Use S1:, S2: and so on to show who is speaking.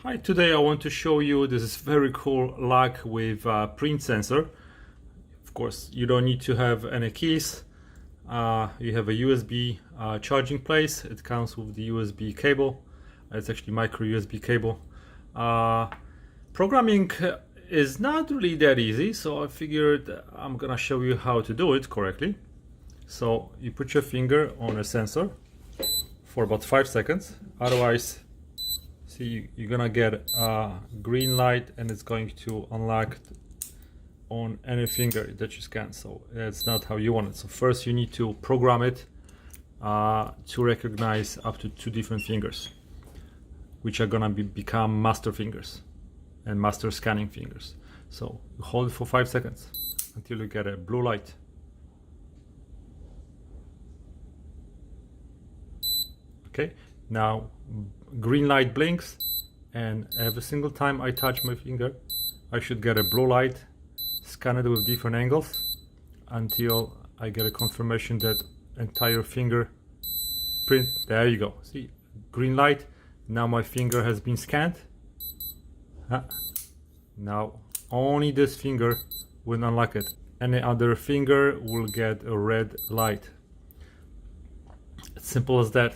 S1: Hi, today I want to show you this very cool lock with print sensor. Of course, you don't need to have any keys. You have a USB charging place. It comes with the USB cable. It's actually micro USB cable. Programming is not really that easy, so I figured I'm gonna show you how to do it correctly. So you put your finger on a sensor for about 5 seconds. Otherwise, see, you're gonna get a green light and it's going to unlock on any finger that you scan. So that's not how you want it. So first you need to program it to recognize up to 2 different fingers, which are gonna become master fingers and master scanning fingers. So you hold it for 5 seconds until you get a blue light. Okay, now green light blinks, and every single time I touch my finger I should get a blue light, scan it with different angles until I get a confirmation that entire finger print. There you go, see, green light. Now my finger has been scanned. Now only this finger will unlock it. Any other finger will get a red light. It's simple as that.